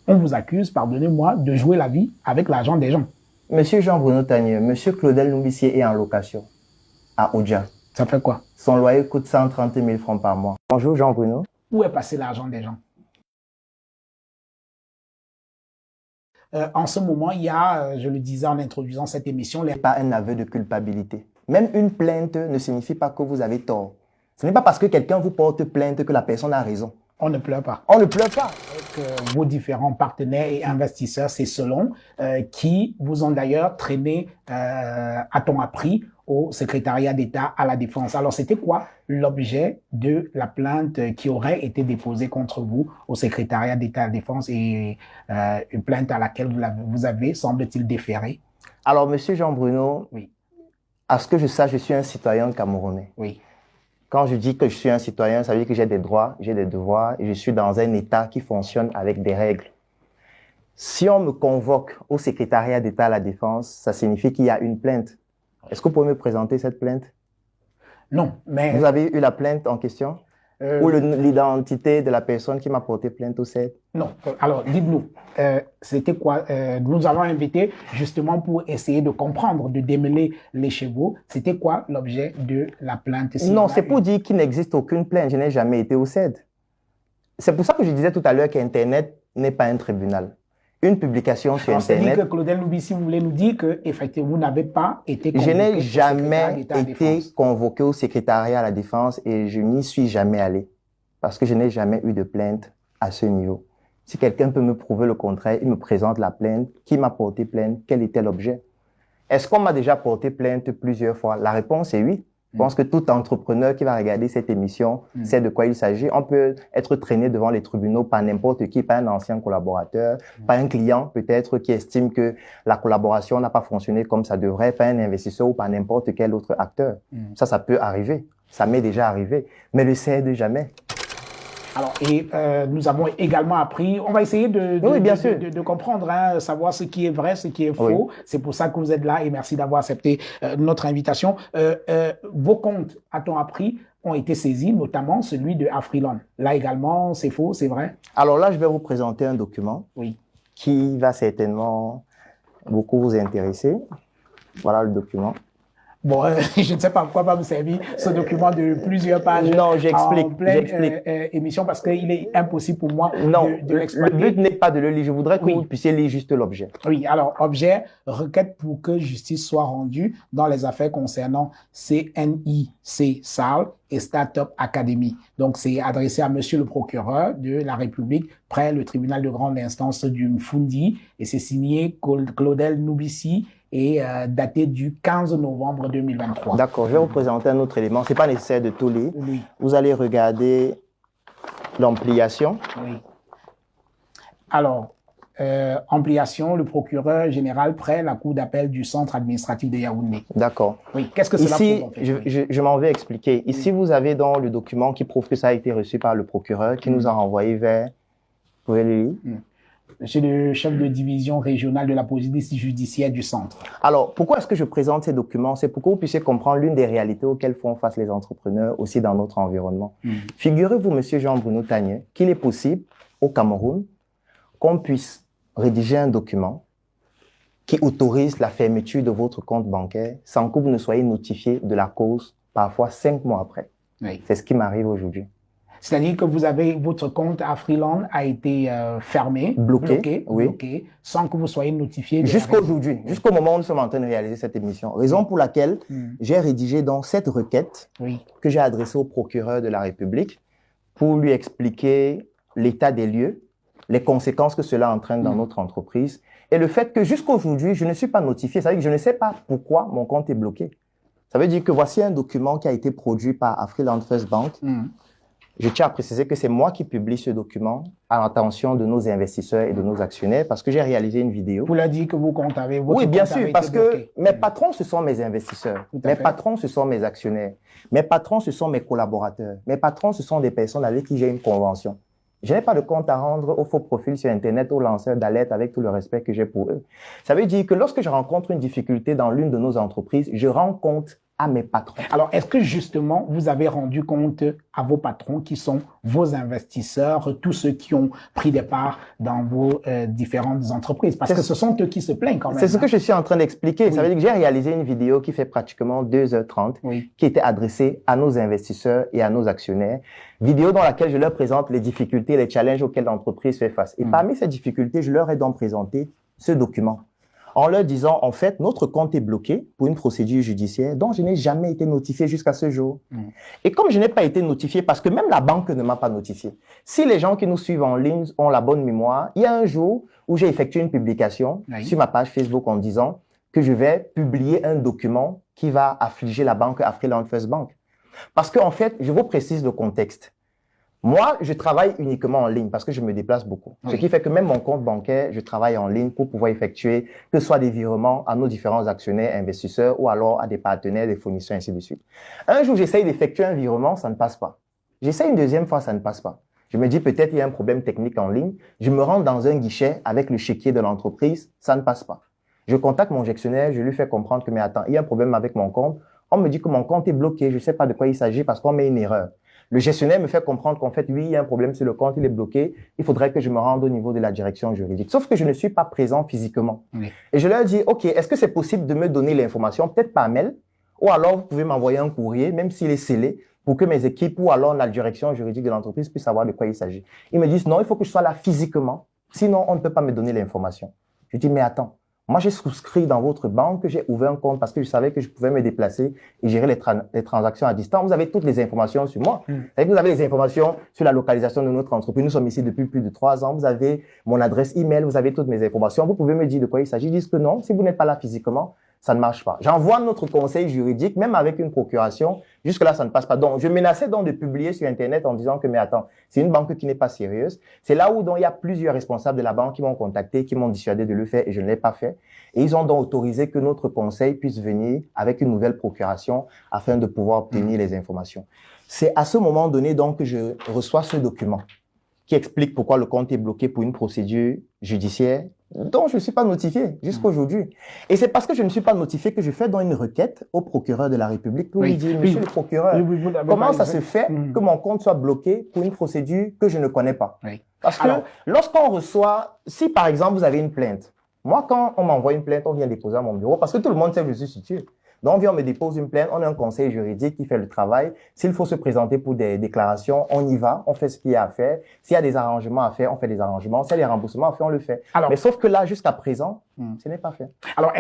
On vous accuse, pardonnez-moi, de jouer la vie avec l'argent des gens. Monsieur Jean-Bruno Tagneux, Monsieur Claudel Noubissier est en location à Oudja. Ça fait quoi? Son loyer coûte 130 000 francs par mois. Bonjour Jean-Bruno. Où est passé l'argent des gens? En ce moment, il y a, je le disais en introduisant cette émission, Pas un aveu de culpabilité. Même une plainte ne signifie pas que vous avez tort. Ce n'est pas parce que quelqu'un vous porte plainte que la personne a raison. On ne pleure pas. On ne pleure pas. Avec vos différents partenaires et investisseurs, c'est selon qui vous ont d'ailleurs traîné à ton appris au secrétariat d'État à la Défense. Alors, c'était quoi l'objet de la plainte qui aurait été déposée contre vous au secrétariat d'État à la Défense et une plainte à laquelle vous avez, semble-t-il, déféré? Alors, Monsieur Jean-Bruno, oui. À ce que je sache, je suis un citoyen camerounais. Oui. Quand je dis que je suis un citoyen, ça veut dire que j'ai des droits, j'ai des devoirs et je suis dans un État qui fonctionne avec des règles. Si on me convoque au secrétariat d'État à la Défense, ça signifie qu'il y a une plainte. Est-ce que vous pouvez me présenter cette plainte? Non, mais... Vous avez eu la plainte en question? Ou l'identité de la personne qui m'a porté plainte au CED? Non. Alors, dites-nous, c'était quoi? Nous avons invité justement pour essayer de comprendre, de démêler les chevaux. C'était quoi l'objet de la plainte? Non, c'est pour dire qu'il n'existe aucune plainte. Je n'ai jamais été au CED. C'est pour ça que je disais tout à l'heure qu'Internet n'est pas un tribunal. Une publication sur Internet... C'est-à-dire que Claudel Noubissier, vous voulez nous dire que effectivement, vous n'avez pas été convoqué. Je n'ai jamais été convoqué au secrétariat à la Défense et je n'y suis jamais allé parce que je n'ai jamais eu de plainte à ce niveau. Si quelqu'un peut me prouver le contraire, il me présente la plainte. Qui m'a porté plainte? Quel était l'objet? Est-ce qu'on m'a déjà porté plainte plusieurs fois? La réponse est oui. Je pense que tout entrepreneur qui va regarder cette émission sait de quoi il s'agit. On peut être traîné devant les tribunaux par n'importe qui, par un ancien collaborateur, par un client peut-être qui estime que la collaboration n'a pas fonctionné comme ça devrait, par un investisseur ou par n'importe quel autre acteur. Ça peut arriver. Ça m'est déjà arrivé. Mais le CED jamais. Alors, et nous avons également appris, on va essayer de comprendre, hein, savoir ce qui est vrai, ce qui est faux. Oui. C'est pour ça que vous êtes là et merci d'avoir accepté notre invitation. Vos comptes, a-t-on appris, ont été saisis, notamment celui de Afriland. Là également, c'est faux, c'est vrai? Alors là, je vais vous présenter un document qui va certainement beaucoup vous intéresser. Voilà le document. Bon, je ne sais pas pourquoi va me servir ce document de plusieurs pages. Non, j'explique. En pleine émission parce qu'il est impossible pour moi de l'exploiter. Le but n'est pas de le lire. Je voudrais que vous puissiez lire juste l'objet. Oui, alors, objet, requête pour que justice soit rendue dans les affaires concernant CNIC SAL et Startup Academy. Donc, c'est adressé à monsieur le procureur de la République près le tribunal de grande instance du Mfundi et c'est signé Claudel Noubissier et daté du 15 novembre 2023. D'accord, je vais vous présenter un autre élément. Ce n'est pas nécessaire de tout lire. Oui. Vous allez regarder l'ampliation. Oui. Alors, ampliation, le procureur général près la cour d'appel du centre administratif de Yaoundé. D'accord. Oui, qu'est-ce que cela prouve en fait? Je m'en vais expliquer. Ici, vous avez dans le document qui prouve que ça a été reçu par le procureur qui nous a renvoyé vers... Vous pouvez le lire? Monsieur le chef de division régionale de la police judiciaire du centre. Alors, pourquoi est-ce que je présente ces documents? C'est pour que vous puissiez comprendre l'une des réalités auxquelles font face les entrepreneurs aussi dans notre environnement. Figurez-vous, monsieur Jean-Bruno Tagneux, qu'il est possible au Cameroun qu'on puisse rédiger un document qui autorise la fermeture de votre compte bancaire sans que vous ne soyez notifié de la cause, parfois 5 mois après. Oui. C'est ce qui m'arrive aujourd'hui. C'est-à-dire que vous avez votre compte Afriland a été fermé, bloqué, sans que vous soyez notifié. Jusqu'à aujourd'hui, jusqu'au moment où nous sommes en train de réaliser cette émission. Raison pour laquelle j'ai rédigé donc cette requête que j'ai adressée au procureur de la République pour lui expliquer l'état des lieux, les conséquences que cela entraîne dans notre entreprise et le fait que jusqu'à aujourd'hui, je ne suis pas notifié. Ça veut dire que je ne sais pas pourquoi mon compte est bloqué. Ça veut dire que voici un document qui a été produit par Afriland First Bank. Je tiens à préciser que c'est moi qui publie ce document à l'attention de nos investisseurs et de nos actionnaires parce que j'ai réalisé une vidéo. Vous l'avez dit que vous comptez Oui, bien sûr, parce que mes patrons, ce sont mes investisseurs. Mes patrons, ce sont mes actionnaires. Mes patrons, ce sont mes collaborateurs. Mes patrons, ce sont des personnes avec qui j'ai une convention. Je n'ai pas de compte à rendre aux faux profils sur Internet, aux lanceurs d'alerte avec tout le respect que j'ai pour eux. Ça veut dire que lorsque je rencontre une difficulté dans l'une de nos entreprises, je rends compte à mes patrons. Alors, est-ce que justement, vous avez rendu compte à vos patrons qui sont vos investisseurs, tous ceux qui ont pris des parts dans vos différentes entreprises? Parce que ce sont eux qui se plaignent quand même. C'est ce que je suis en train d'expliquer. Ça veut dire que j'ai réalisé une vidéo qui fait pratiquement 2h30, qui était adressée à nos investisseurs et à nos actionnaires. Vidéo dans laquelle je leur présente les difficultés, les challenges auxquels l'entreprise fait face. Et parmi ces difficultés, je leur ai donc présenté ce document, en leur disant, en fait, notre compte est bloqué pour une procédure judiciaire dont je n'ai jamais été notifié jusqu'à ce jour. Et comme je n'ai pas été notifié, parce que même la banque ne m'a pas notifié, si les gens qui nous suivent en ligne ont la bonne mémoire, il y a un jour où j'ai effectué une publication sur ma page Facebook en disant que je vais publier un document qui va affliger la banque Afriland First Bank. Parce qu'en fait, je vous précise le contexte. Moi, je travaille uniquement en ligne parce que je me déplace beaucoup. Ce qui fait que même mon compte bancaire, je travaille en ligne pour pouvoir effectuer que ce soit des virements à nos différents actionnaires, investisseurs ou alors à des partenaires, des fournisseurs, ainsi de suite. Un jour, j'essaye d'effectuer un virement, ça ne passe pas. J'essaye une deuxième fois, ça ne passe pas. Je me dis peut-être il y a un problème technique en ligne. Je me rends dans un guichet avec le chéquier de l'entreprise, ça ne passe pas. Je contacte mon gestionnaire, je lui fais comprendre que mais attends, il y a un problème avec mon compte. On me dit que mon compte est bloqué, je ne sais pas de quoi il s'agit parce qu'on met une erreur. Le gestionnaire me fait comprendre qu'en fait, oui, il y a un problème sur le compte, il est bloqué. Il faudrait que je me rende au niveau de la direction juridique. Sauf que je ne suis pas présent physiquement. Et je leur dis, OK, est-ce que c'est possible de me donner l'information, peut-être par mail, ou alors vous pouvez m'envoyer un courrier, même s'il est scellé, pour que mes équipes ou alors la direction juridique de l'entreprise puissent savoir de quoi il s'agit. Ils me disent, non, il faut que je sois là physiquement. Sinon, on ne peut pas me donner l'information. Je dis, mais attends. Moi, j'ai souscrit dans votre banque, j'ai ouvert un compte parce que je savais que je pouvais me déplacer et gérer les transactions à distance. Vous avez toutes les informations sur moi. Vous avez les informations sur la localisation de notre entreprise. Nous sommes ici depuis plus de 3 ans. Vous avez mon adresse email, vous avez toutes mes informations. Vous pouvez me dire de quoi il s'agit. Ils disent que non, si vous n'êtes pas là physiquement, ça ne marche pas. J'envoie notre conseil juridique, même avec une procuration. Jusque-là, ça ne passe pas. Donc, je menaçais donc de publier sur Internet en disant que, mais attends, c'est une banque qui n'est pas sérieuse. C'est là où donc il y a plusieurs responsables de la banque qui m'ont contacté, qui m'ont dissuadé de le faire et je ne l'ai pas fait. Et ils ont donc autorisé que notre conseil puisse venir avec une nouvelle procuration afin de pouvoir obtenir les informations. C'est à ce moment donné donc que je reçois ce document qui explique pourquoi le compte est bloqué pour une procédure judiciaire dont je ne suis pas notifié jusqu'à aujourd'hui. Et c'est parce que je ne suis pas notifié que je fais donc une requête au procureur de la République pour lui dire, monsieur le procureur, comment ça se fait que mon compte soit bloqué pour une procédure que je ne connais pas? Parce que lorsqu'on reçoit, si par exemple vous avez une plainte, moi quand on m'envoie une plainte, on vient déposer à mon bureau parce que tout le monde sait que je suis situé. Donc, on vient, on me dépose une plainte, on a un conseil juridique qui fait le travail. S'il faut se présenter pour des déclarations, on y va, on fait ce qu'il y a à faire. S'il y a des arrangements à faire, on fait des arrangements. S'il y a des remboursements à faire, on le fait. Alors, mais sauf que là, jusqu'à présent, ce n'est pas fait. Alors,